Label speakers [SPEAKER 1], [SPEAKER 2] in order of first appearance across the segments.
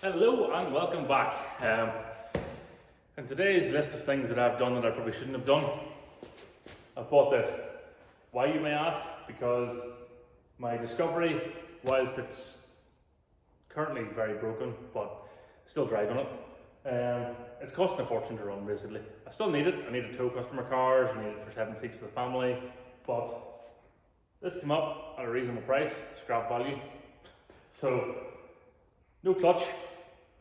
[SPEAKER 1] Hello and welcome back. In today's list of things that I've done that I probably shouldn't have done, I've bought this. Why, you may ask? Because my Discovery, whilst it's currently very broken, but still driving it, it's costing a fortune to run basically. I still need it. I need it to tow customer cars, I need it for 7 seats for the family, but this came up at a reasonable price, scrap value. So, no clutch,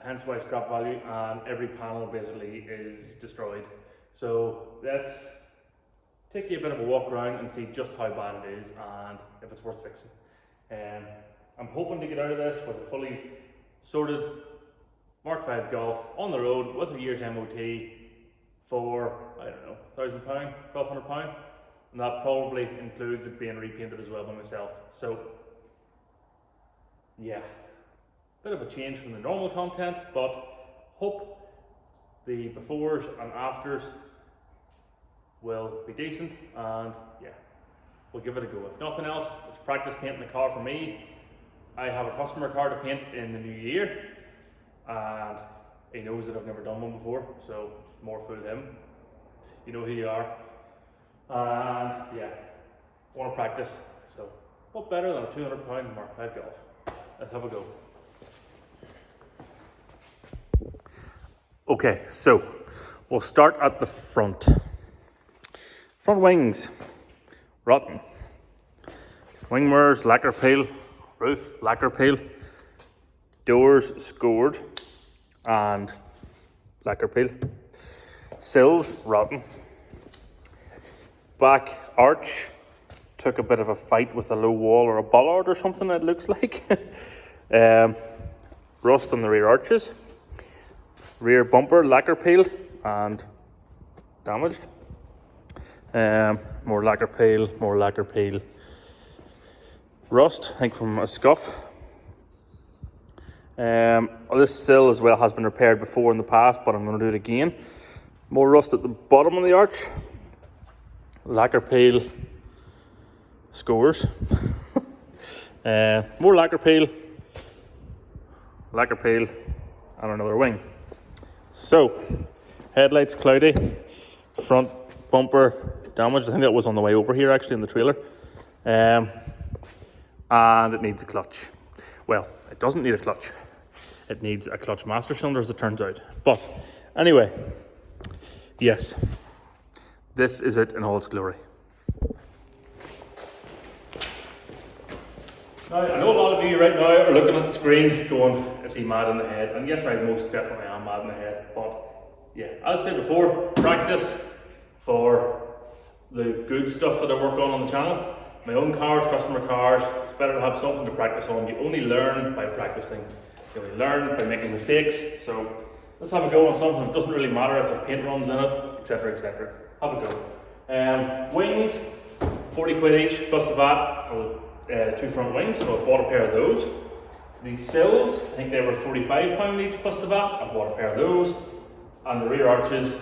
[SPEAKER 1] hence why scrap value, and every panel basically is destroyed. So let's take you a bit of a walk around and see just how bad it is and if it's worth fixing. I'm hoping to get out of this with a fully sorted Mk5 Golf on the road with a year's MOT for, I don't know, £1,000, £1,200, and that probably includes it being repainted as well by myself. So yeah, bit of a change from the normal content, but hope the befores and afters will be decent, and yeah, we'll give it a go. If nothing else, it's practice painting the car for me. I have a customer car to paint in the new year, and he knows that I've never done one before, so more fool him. You know who you are. And yeah, want to practice, so what better than a £200 Mk5 Golf? Let's have a go. Okay, so we'll start at the front. Front wings, rotten. Wing mirrors, lacquer peel. Roof, lacquer peel. Doors, scored and lacquer peel. Sills, rotten. Back arch, took a bit of a fight with a low wall or a bollard or something, it looks like. Rust on the rear arches. Rear bumper, lacquer peel and damaged. More lacquer peel. Rust, I think from a scuff. This sill as well has been repaired before in the past, but I'm going to do it again. More rust at the bottom of the arch. Lacquer peel, scores. More lacquer peel, and another wing. So, headlights cloudy, front bumper damaged. I think that was on the way over here actually in the trailer. And it needs a clutch. Well, it doesn't need a clutch. It needs a clutch master cylinder, as it turns out. But anyway, yes, this is it in all its glory. Now, I know a lot of you right now are looking at the screen going, is he mad in the head? And yes, I most definitely am mad in the head. But yeah, as I said before, practice for the good stuff that I work on the channel. My own cars, customer cars, it's better to have something to practice on. You only learn by practicing. You only learn by making mistakes. So let's have a go on something. It doesn't really matter if there's paint runs in it, etc, etc. Have a go. Wings, 40 quid each plus the VAT for the 2 front wings, so I bought a pair of those. The sills, I think they were £45 each plus the VAT. I bought a pair of those. And the rear arches,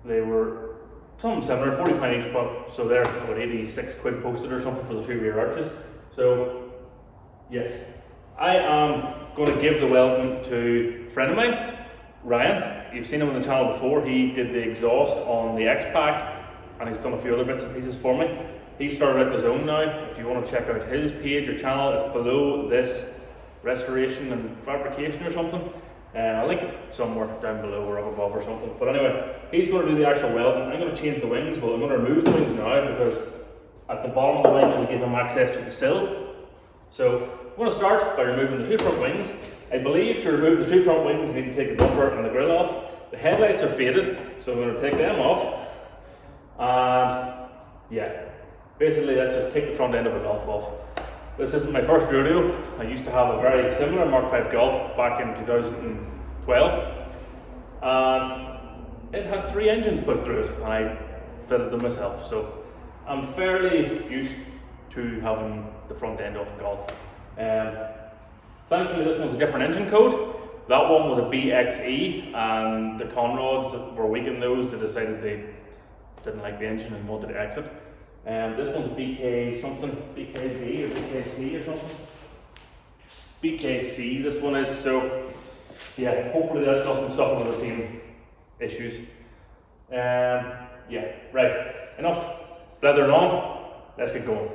[SPEAKER 1] they were something similar, £40 each, but so they're about 86 quid posted or something for the 2 rear arches. So yes, I am going to give the welding to a friend of mine, Ryan. You've seen him on the channel before. He did the exhaust on the X-Pack, and he's done a few other bits and pieces for me. He started out his own now. If you want to check out his page or channel, it's below this, restoration and fabrication or something. I'll link it somewhere down below or up above or something. But anyway, he's going to do the actual welding. I'm going to change the wings. Well, I'm going to remove the wings now because at the bottom of the wing it'll give him access to the sill. So I'm going to start by removing the 2 front wings. I believe to remove the 2 front wings you need to take the bumper and the grille off. The headlights are faded, so I'm going to take them off. And yeah, basically let's just take the front end of a Golf off. This isn't my first rodeo. I used to have a very similar Mk5 Golf back in 2012, and it had 3 engines put through it, and I fitted them myself. So I'm fairly used to having the front end of a Golf. Thankfully, this one's a different engine code. That one was a BXE, and the conrods that were weak in those, they decided they didn't like the engine and wanted to exit. This one's a BK something, BKD or BKC or something. BKC this one is, so yeah, hopefully that doesn't suffer with the same issues. Yeah, right, enough blethering on, let's get going.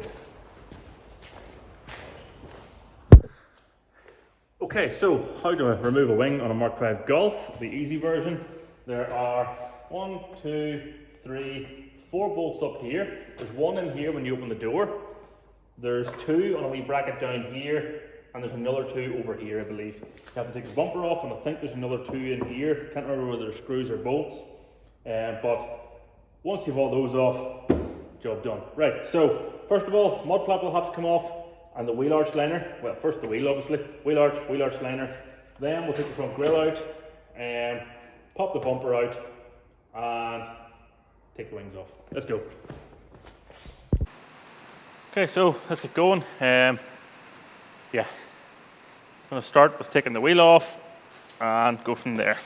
[SPEAKER 1] Okay, so how to remove a wing on a Mk5 Golf, the easy version. There are 1, 2, 3, 4 bolts up here. There's one in here when you open the door. There's 2 on a wee bracket down here, and there's another 2 over here, I believe. You have to take the bumper off, and I think there's another 2 in here. Can't remember whether they're screws or bolts. But once you've all those off, job done. Right, so first of all, mud flap will have to come off, and the wheel arch liner. Well, first the wheel, obviously. Wheel arch liner. Then we'll take the front grille out, and pop the bumper out, and take the wings off. Let's go. Okay, so let's get going. Yeah, I'm going to start with taking the wheel off and go from there.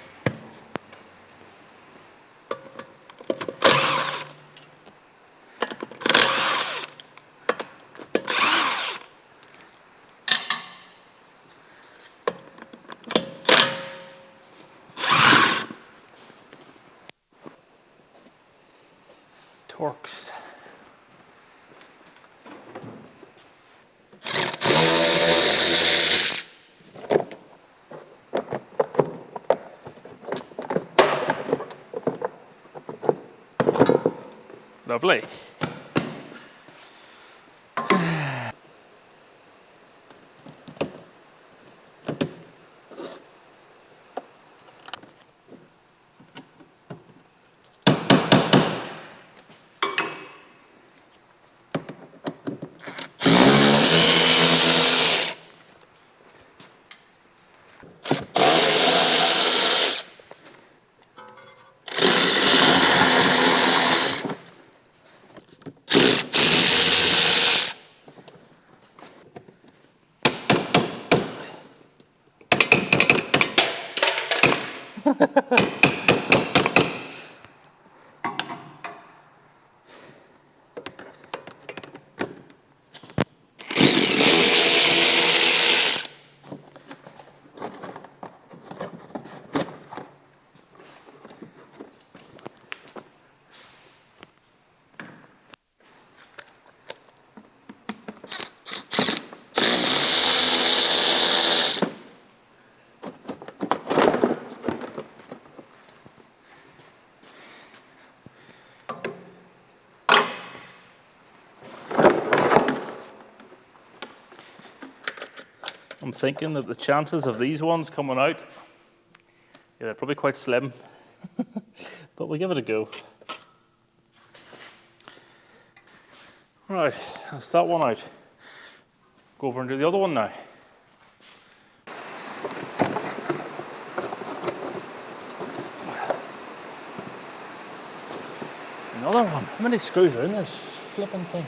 [SPEAKER 1] Torx. Lovely. I'm thinking that the chances of these ones coming out, yeah, they're probably quite slim, but we'll give it a go. Right, that's that one out. Go over and do the other one now. Another one. How many screws are in this flipping thing?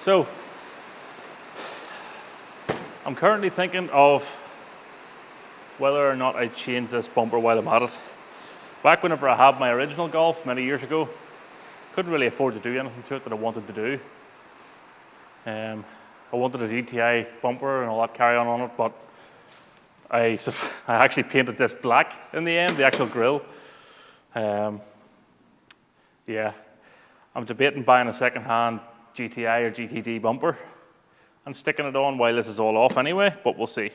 [SPEAKER 1] So, I'm currently thinking of whether or not I change this bumper while I'm at it. Back whenever I had my original Golf many years ago, couldn't really afford to do anything to it that I wanted to do. I wanted a GTI bumper and all that carry on it, but I actually painted this black in the end, the actual grille. Yeah, I'm debating buying a second-hand GTI or GTD bumper and sticking it on while this is all off anyway, but we'll see.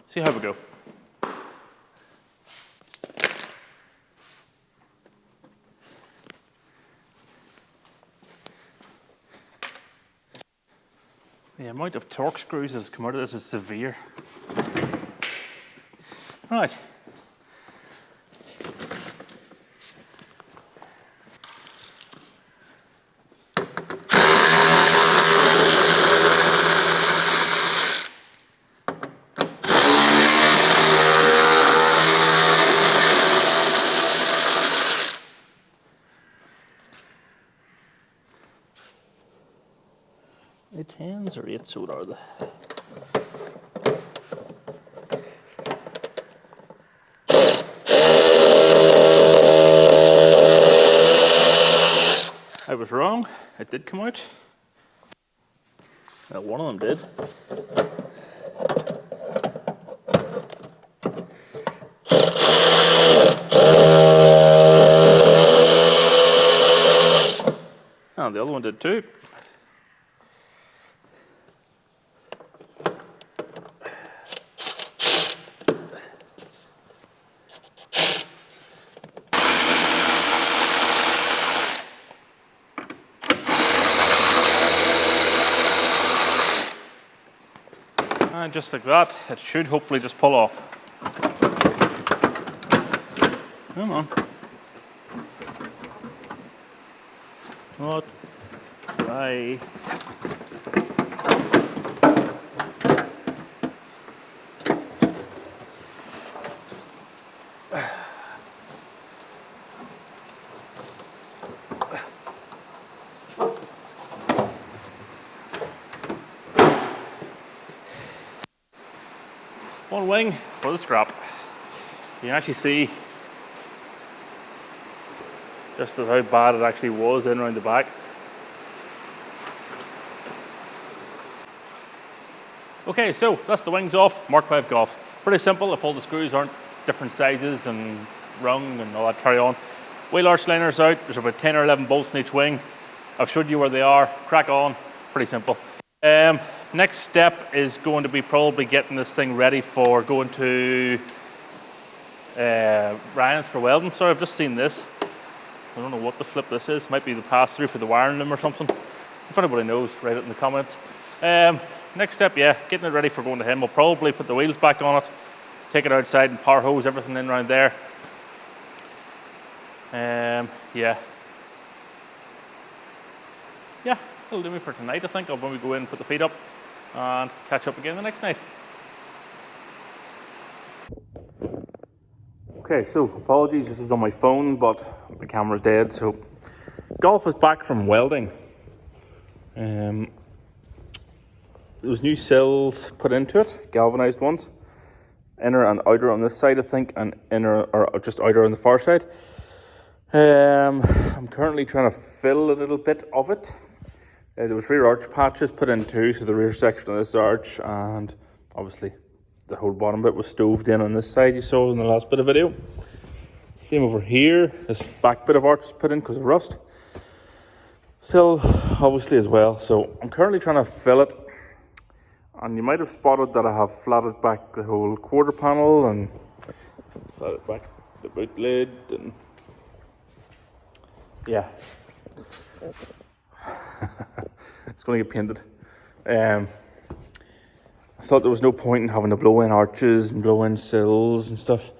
[SPEAKER 1] See how we go. The amount of torque screws that has come out of this is severe. Right. The 10s or 8s, what are they? was wrong. It did come out. Well, one of them did. And the other one did too. And just like that, it should hopefully just pull off. Come on. What? Try. One wing for the scrap. You can actually see just how bad it actually was in around the back. Okay, so that's the wings off Mk5 Golf. Pretty simple if all the screws aren't different sizes and rung and all that carry on. Wheel arch liners out, there's about 10 or 11 bolts in each wing. I've showed you where they are, crack on, pretty simple. Next step is going to be probably getting this thing ready for going to Ryan's for welding. Sorry, I've just seen this. I don't know what the flip this is. Might be the pass-through for the wiring loom or something. If anybody knows, write it in the comments. Next step, yeah, getting it ready for going to him. We'll probably put the wheels back on it, take it outside and power hose everything in around there. Yeah, that'll do me for tonight, I think. I'll when we go in and put the feet up and catch up again the next night. Okay, so apologies, this is on my phone, but the camera's dead. So Golf is back from welding. There was new sills put into it, galvanized ones, inner and outer on this side, I think, and inner or just outer on the far side. I'm currently trying to fill a little bit of it. There was rear arch patches put in too, so the rear section of this arch, and obviously the whole bottom bit was stoved in on this side you saw in the last bit of video. Same over here, this back bit of arch is put in because of rust. Sill obviously as well, so I'm currently trying to fill it. And you might have spotted that I have flatted back the whole quarter panel and flatted back the boot lid, and yeah. It's going to get painted. I thought there was no point in having to blow in arches and blow in sills and stuff.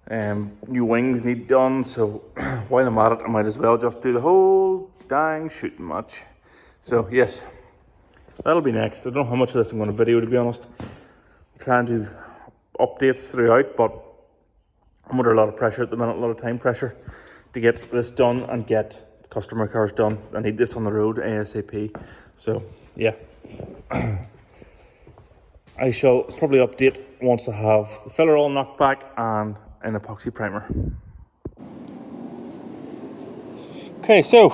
[SPEAKER 1] New wings need done, so while I'm at it, I might as well just do the whole dang shooting match. So yes, that'll be next. I don't know how much of this I'm going to video, to be honest. I'm trying to do updates throughout, but I'm under a lot of pressure at the minute, a lot of time pressure to get this done and get customer cars done. I need this on the road ASAP. So yeah, I shall probably update once I have the filler all knocked back and an epoxy primer. Okay, so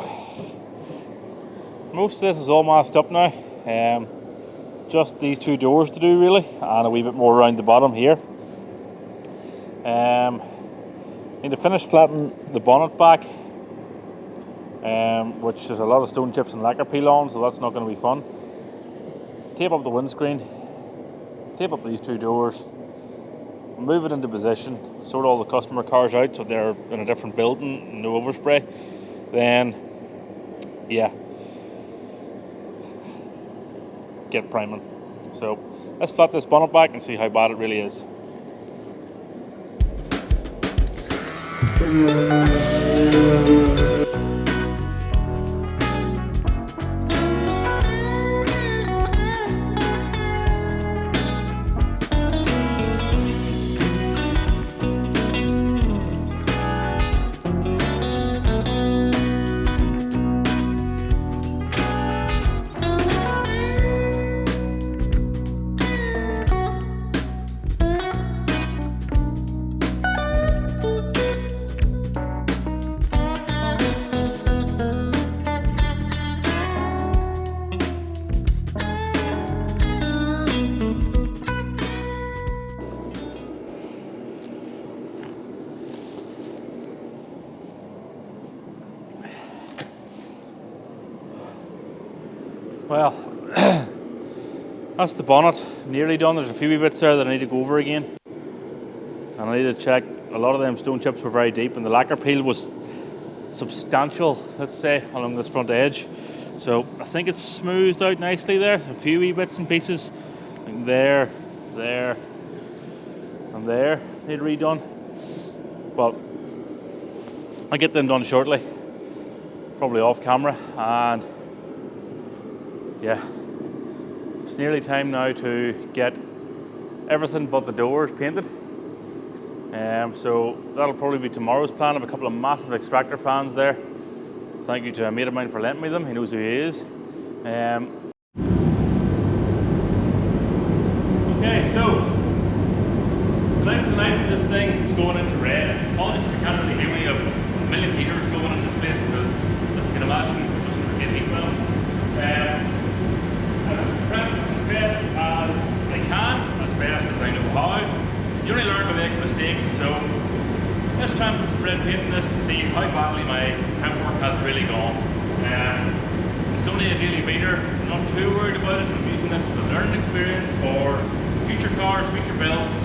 [SPEAKER 1] most of this is all masked up now. Just these two doors to do really, and a wee bit more around the bottom here. Need to finish flattening the bonnet back, which is a lot of stone chips and lacquer peel on, so that's not going to be fun. Tape up the windscreen, tape up these two doors, move it into position, sort all the customer cars out so they're in a different building, no overspray. Then, yeah, get priming. So let's flat this bonnet back and see how bad it really is. Well, that's the bonnet, nearly done. There's a few wee bits there that I need to go over again. And I need to check, a lot of them stone chips were very deep and the lacquer peel was substantial, let's say, along this front edge. So I think it's smoothed out nicely there. A few wee bits and pieces, like there, and there, need redone. But I'll get them done shortly, probably off camera. And yeah, it's nearly time now to get everything but the doors painted. So that'll probably be tomorrow's plan. I have a couple of massive extractor fans there. Thank you to a mate of mine for lending me them. He knows who he is. Okay, so tonight's the night this thing is going into red. Apologies if you can't really hear me. I have a million heaters going in this place because, as you can imagine, it doesn't get heat well. I've prepped as best as I can, as best as I know how. You only learn by making mistakes, so let's try and put some red paint in this and see how badly my prep work has really gone. It's only a daily beater, I'm not too worried about it. I'm using this as a learning experience for future cars, future builds,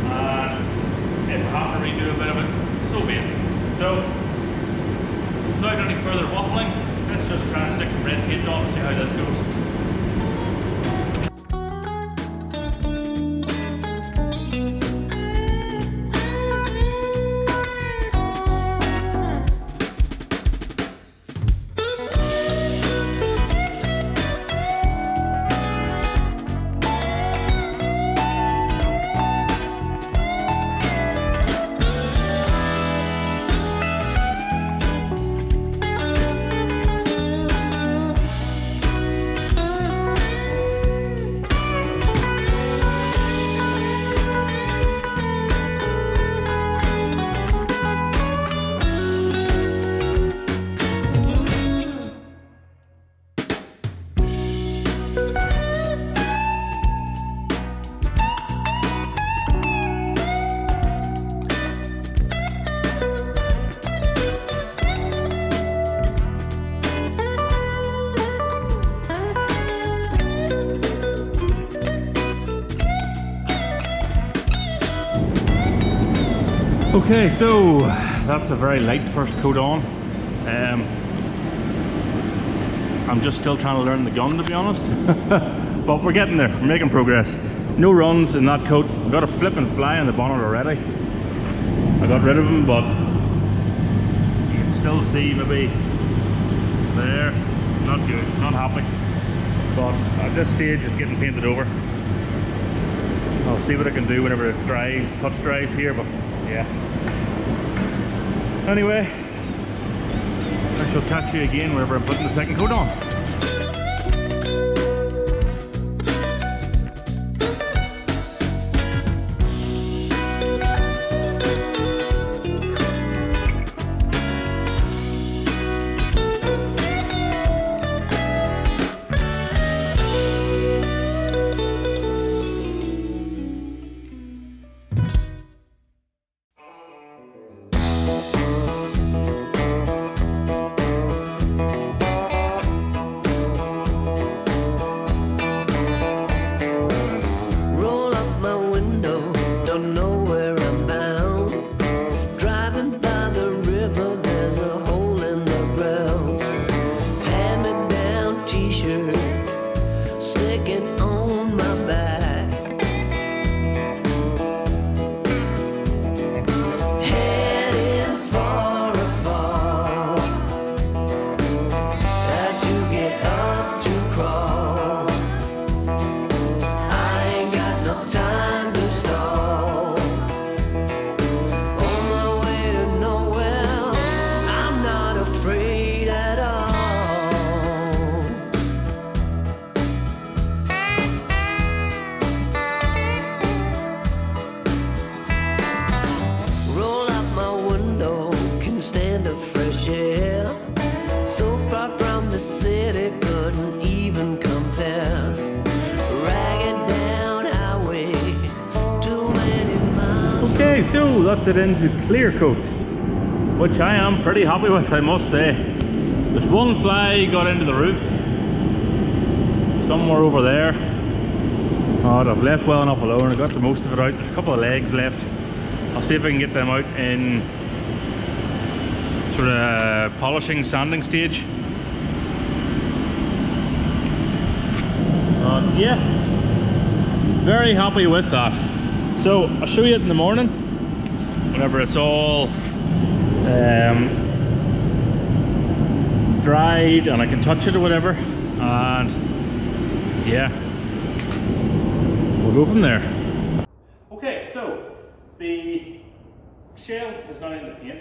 [SPEAKER 1] and if I have to redo a bit of it, so be it. So, without any further waffling, let's just try and stick some red paint on and see how this goes. Okay, so that's a very light first coat on. I'm just still trying to learn the gun, to be honest. But we're getting there, we're making progress. No runs in that coat. I've got a flip and fly in the bonnet already. I got rid of them, but you can still see maybe there. Not good, not happy. But at this stage it's getting painted over. I'll see what I can do whenever it dries, touch dries here, but yeah. Anyway, I shall catch you again whenever I'm putting the second coat on. Okay, so that's it into clear coat, which I am pretty happy with, I must say. There's one fly got into the roof, somewhere over there. Oh, I've left well enough alone. I got the most of it out. There's a couple of legs left. I'll see if I can get them out in sort of polishing, sanding stage. Yeah, very happy with that. So I'll show you it in the morning whenever it's all dried and I can touch it or whatever, and yeah, we'll go from there. Okay, so the shell is now in the paint.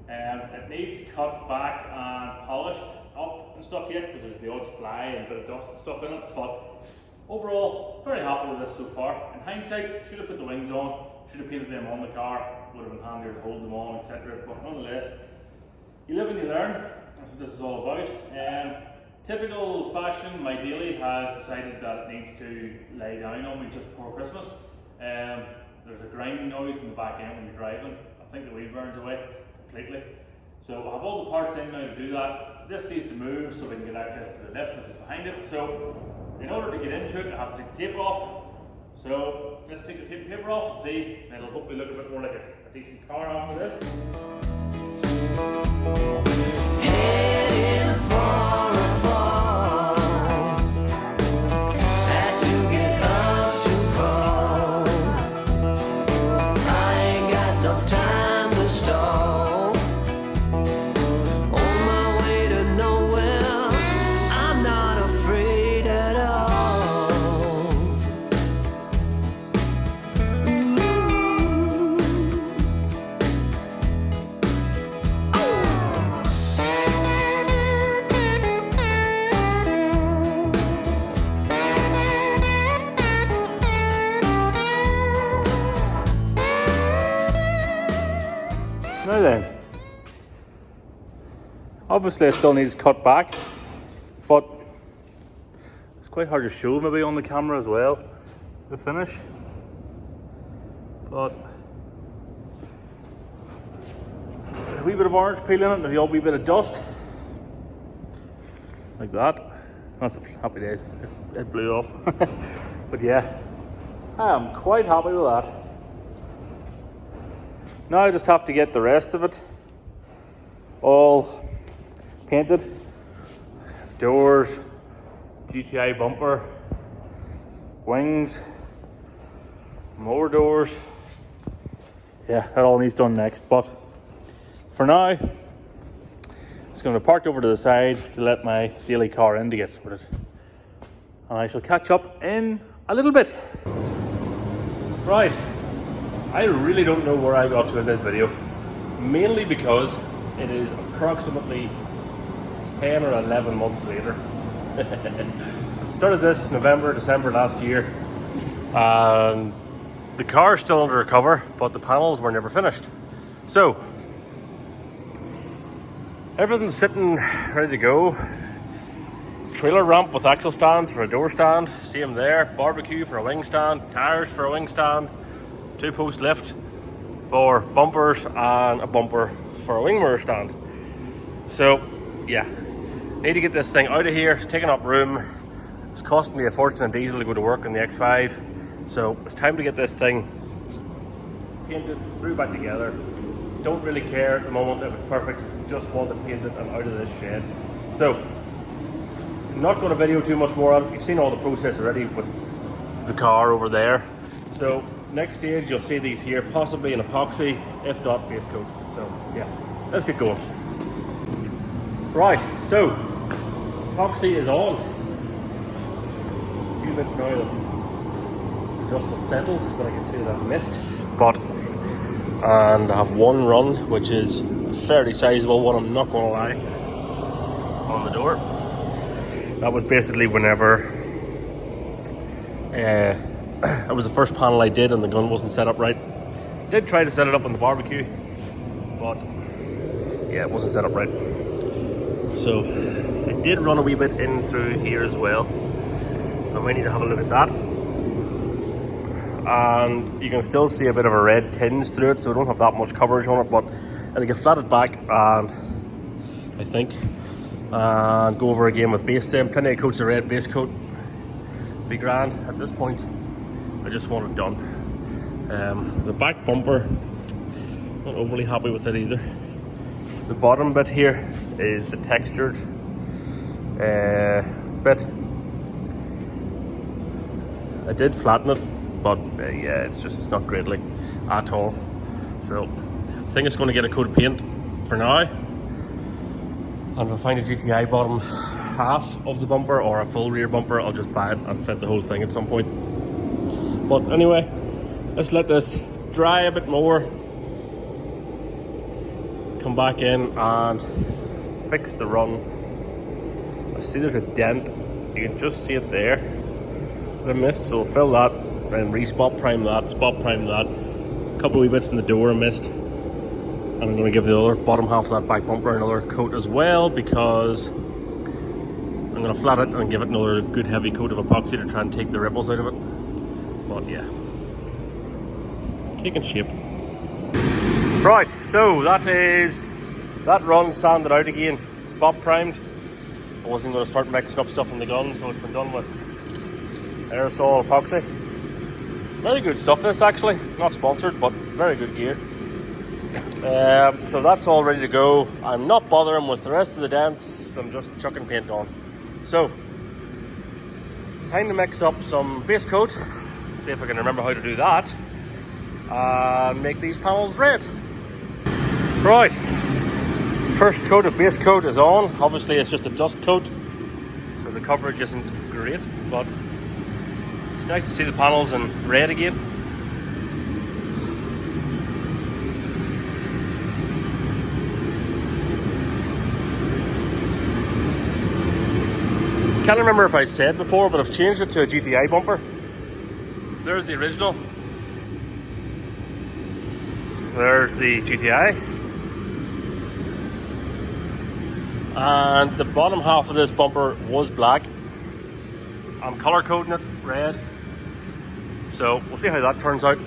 [SPEAKER 1] It needs cut back and polished up and stuff yet, because there's the odd fly and a bit of dust and stuff in it, but overall, very happy with this so far. In hindsight, should have put the wings on, should have painted them on the car, would have been handier to hold them on, etc. But nonetheless, you live and you learn. That's what this is all about. Typical fashion, my daily has decided that it needs to lie down on me just before Christmas. There's a grinding noise in the back end when you're driving. I think the wheel burns away completely. So I have all the parts in now to do that. This needs to move so we can get access to the lift which is behind it. So in order to get into it, I have to take the tape off. So let's take the tape and paper off and see. It'll hopefully look a bit more like a decent car after this.
[SPEAKER 2] Heading for a fall, had to get up to crawl. I ain't got no time to stall. On my way to nowhere, I'm not afraid at all.
[SPEAKER 1] Now then, obviously it still needs cut back, but it's quite hard to show maybe on the camera as well, the finish. But a wee bit of orange peel in it and a wee bit of dust, like that. That's a few happy days. It blew off. But yeah, I am quite happy with that. Now I just have to get the rest of it all painted. Doors, GTI bumper, wings, more doors. Yeah, that all needs done next, but for now it's going to be parked over to the side to let my daily car in to get sorted. And I shall catch up in a little bit. Right. I really don't know where I got to in this video, mainly because it is approximately 10 or 11 months later. Started this November, December last year, and the car is still under cover, but the panels were never finished. So everything's sitting ready to go. Trailer ramp with axle stands for a door stand, same there. Barbecue for a wing stand, tires for a wing stand, 2-post lift for bumpers, and a bumper for a wing mirror stand. So yeah, need to get this thing out of here. It's taking up room. It's costing me a fortune in diesel to go to work in the X5. So it's time to get this thing painted, threw back together. Don't really care at the moment if it's perfect, just want it painted and out of this shed. So I'm not going to video too much more on it. You've seen all the process already with the car over there. So next stage you'll see these here, possibly an epoxy, if not base coat. So yeah, let's get going. Right, so epoxy is on. A few bits now that the dust has settled so that I can see that mist. And I have one run, which is a fairly sizable one, I'm not going to lie, on the door. That was basically whenever it was the first panel I did and the gun wasn't set up right. Did try to set it up on the barbecue, but yeah, it wasn't set up right. So it did run a wee bit in through here as well. I might need to have a look at that. And you can still see a bit of a red tinge through it, so I don't have that much coverage on it, but it'll get flatted back, and I think, and go over again with base stem. Plenty of coats of red base coat, be grand. At this point, I just want it done. The back bumper, not overly happy with it either. The bottom bit here is the textured bit. I did flatten it, but yeah, it's not great like at all. So I think it's going to get a coat of paint for now, and if I find a GTI bottom half of the bumper or a full rear bumper, I'll just buy it and fit the whole thing at some point. But anyway, let's let this dry a bit more, come back in and fix the run. I see there's a dent, you can just see it there, the mist, so fill that and re-spot prime that, spot prime that. A couple of wee bits in the door I missed, and I'm going to give the other bottom half of that back bumper another coat as well, because I'm going to flat it and give it another good heavy coat of epoxy to try and take the ripples out of it. But yeah, taking shape. Right, so that run sanded out again, spot primed. I wasn't going to start mixing up stuff in the gun, so it's been done with aerosol epoxy. Very good stuff this, actually, not sponsored, but very good gear. So that's all ready to go. I'm not bothering with the rest of the dents, I'm just chucking paint on. So, time to mix up some base coat, see if I can remember how to do that, and make these panels red. Right, first coat of base coat is on. Obviously it's just a dust coat, so the coverage isn't great, but it's nice to see the panels in red again. Can't remember if I said before, but I've changed it to a GTI bumper. There's the original. There's the GTI. And the bottom half of this bumper was black. I'm color coding it red. So we'll see how that turns out.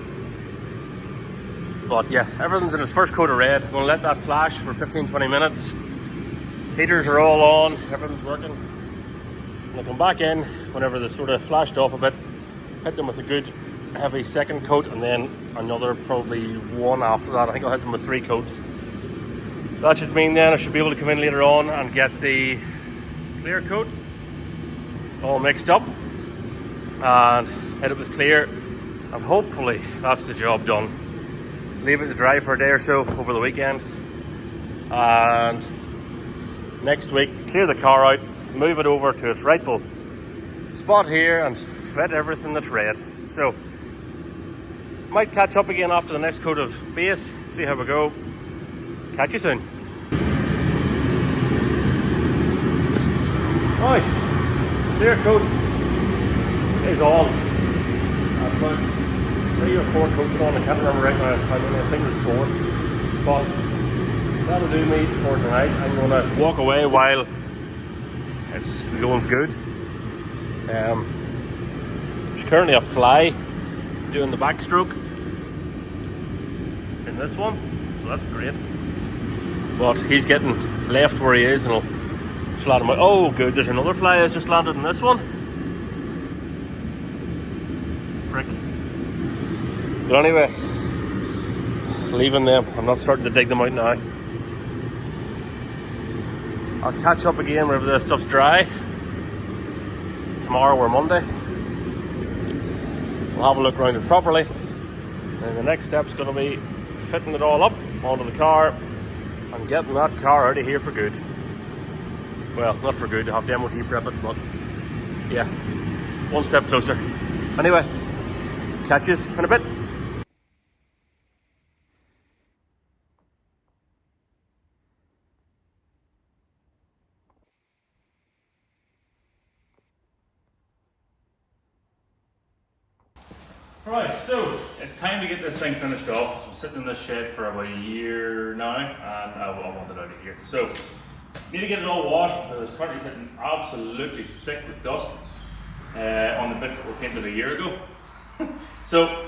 [SPEAKER 1] But yeah, everything's in its first coat of red. I'm gonna let that flash for 15-20 minutes. Heaters are all on, everything's working. I'll come back in whenever they've sort of flashed off a bit, hit them with a good heavy second coat, and then another probably one after that. I think I'll hit them with 3 coats. That should mean then I should be able to come in later on and get the clear coat all mixed up and hit it with clear, and hopefully that's the job done. Leave it to dry for a day or so over the weekend, and next week clear the car out, move it over to its rightful spot here and fit everything that's red. So might catch up again after the next coat of base, see how we go. Catch you soon. Right, clear coat is on. I've put 3 or 4 coats on, I can't remember right now how many, I think there's 4. But that'll do me for tonight. I'm going to walk away while the going's good. There's currently a fly doing the backstroke in this one, so that's great. But he's getting left where he is, and I'll flat him out. Oh good, there's another fly that's just landed in this one. Frick. But anyway, leaving them. I'm not starting to dig them out now. I'll catch up again whenever this stuff's dry. Tomorrow or Monday. We'll have a look around it properly. And the next step's going to be fitting it all up onto the car and getting that car out of here for good. Well, not for good, to have to MOT prep it, but yeah, one step closer. Anyway, catch you in a bit. Right, so it's time to get this thing finished off. So I'm sitting in this shed for about a year now, and I want it out of here. So, need to get it all washed because it's currently sitting absolutely thick with dust on the bits that were painted a year ago. So,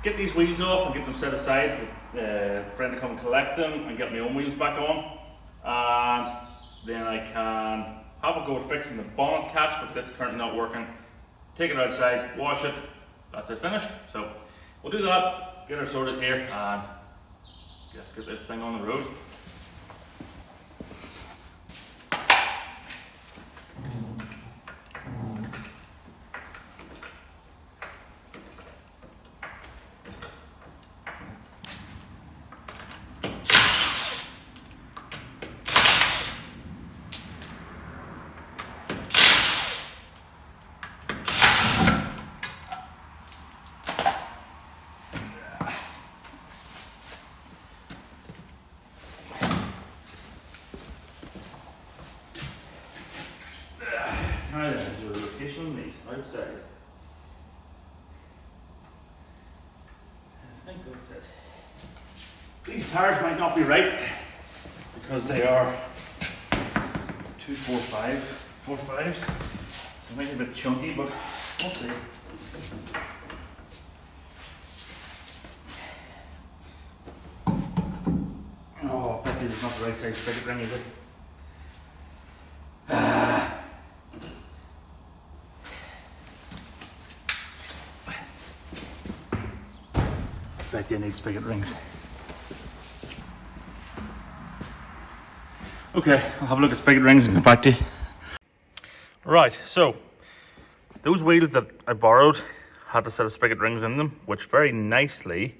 [SPEAKER 1] get these wheels off and get them set aside for a friend to come collect them and get my own wheels back on. And then I can have a go at fixing the bonnet catch because it's currently not working. take it outside, wash it, that's it, finished. So we'll do that, get her sorted here, and let's get this thing on the road. Now then, is there a rotation on these outside? I think that's it. These tires might not be right because they are 245s. They might be a bit chunky, but we'll see. Oh, I bet it's not the right size spigot ring, is it? Bet you need spigot rings. Okay, I'll have a look at spigot rings and come back to you. Right, so those wheels that I borrowed had a set of spigot rings in them, which very nicely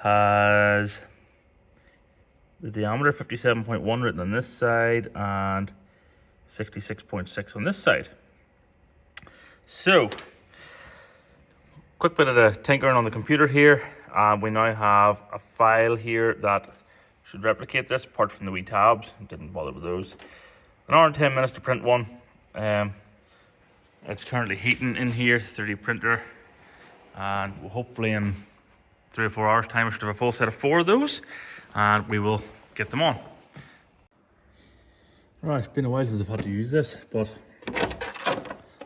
[SPEAKER 1] has the diameter 57.1 written on this side and 66.6 on this side. So, quick bit of the tinkering on the computer here. We now have a file here that should replicate this, apart from the wee tabs. Didn't bother with those. An hour and 10 minutes to print one. It's currently heating in here, 3D printer. And hopefully in 3 or 4 hours time, I should have a full set of 4 of those. And we will get them on. Right, it's been a while since I've had to use this, but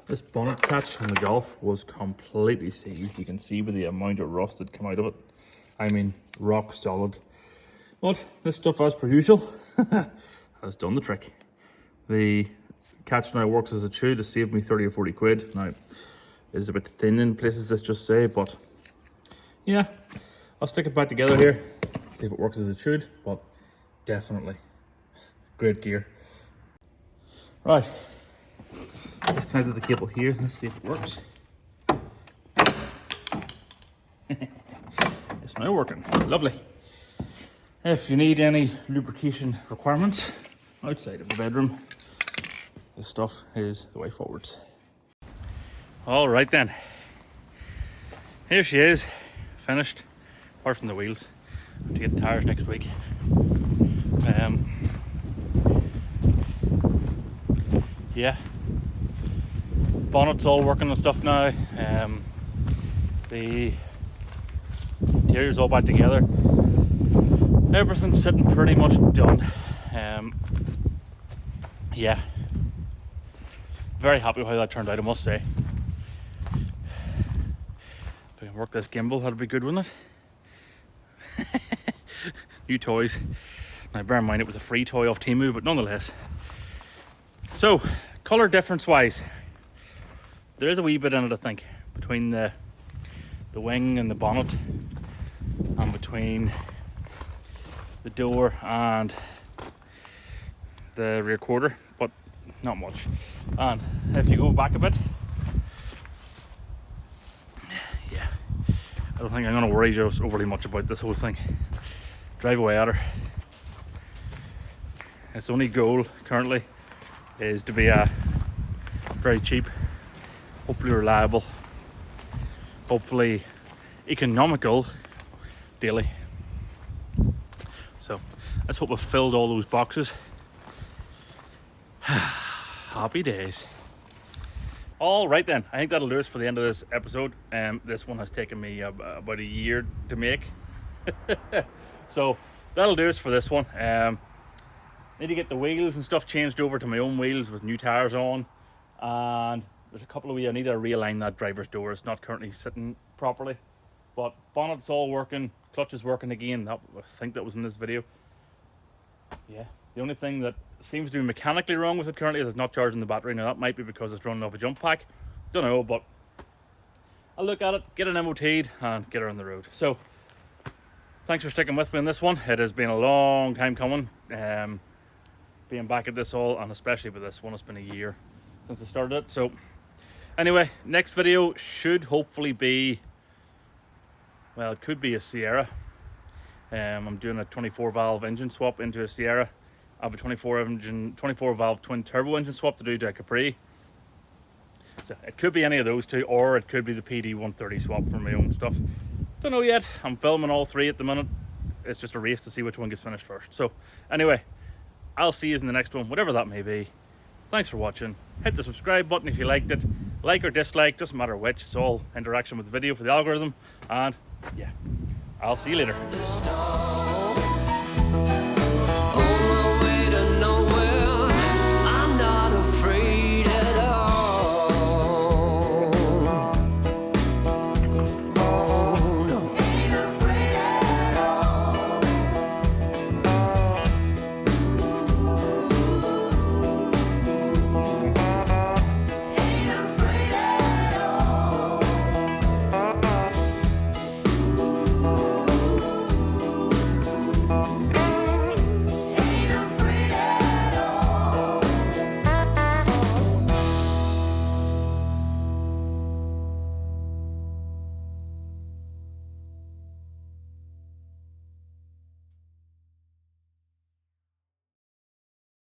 [SPEAKER 1] this bonnet catch on the Golf was completely seized. You can see with the amount of rust that came out of it. I mean, rock solid. But this stuff, as per usual, has done the trick. The catch now works as it should. It saved me 30 or 40 quid. Now, it is a bit thin in places, let's just say, but yeah, I'll stick it back together here, see if it works as it should, but definitely great gear. Right. Just connected the cable here. Let's see if it works. It's now working. Lovely. If you need any lubrication requirements outside of the bedroom, this stuff is the way forwards. All right then. Here she is, finished, apart from the wheels. I have to get tires next week. Yeah. Bonnet's all working and stuff now. The interior's all back together. Everything's sitting pretty much done. Yeah, very happy with how that turned out, I must say. If I can work this gimbal, that'd be good, wouldn't it? New toys. Now bear in mind it was a free toy off Temu, but nonetheless. So, colour difference wise, there is a wee bit in it, I think, between the wing and the bonnet, and between the door and the rear quarter, but not much. And if you go back a bit, yeah, I don't think I'm going to worry just overly much about this whole thing. Drive away at her. Its only goal currently is to be a very cheap, hopefully reliable, hopefully economical daily. So let's hope we've filled all those boxes. Happy days. All right then, I think that'll do us for the end of this episode. This one has taken me about a year to make. So that'll do us for this one. Need to get the wheels and stuff changed over to my own wheels with new tires on, and there's a couple of I need to realign that driver's door. It's not currently sitting properly, but bonnet's all working, clutch is working again. I think that was in this video. Yeah, the only thing that seems to be mechanically wrong with it currently is it's not charging the battery. Now that might be because it's running off a jump pack, don't know, but I'll look at it, get it MOT'd, and get her on the road. So, thanks for sticking with me on this one. It has been a long time coming, being back at this all, and especially with this one, it's been a year since I started it. So, anyway, next video should hopefully be, well, it could be a Sierra. I'm doing a 24 valve engine swap into a Sierra. I have a 24 valve twin turbo engine swap to do to a Capri. So it could be any of those two, or it could be the PD 130 swap for my own stuff. Don't know yet. I'm filming all three at the minute. It's just a race to see which one gets finished first. So anyway, I'll see you in the next one, whatever that may be. Thanks for watching. Hit the subscribe button if you liked it. Like or dislike, doesn't matter which. It's all interaction with the video for the algorithm. And yeah, I'll see you later.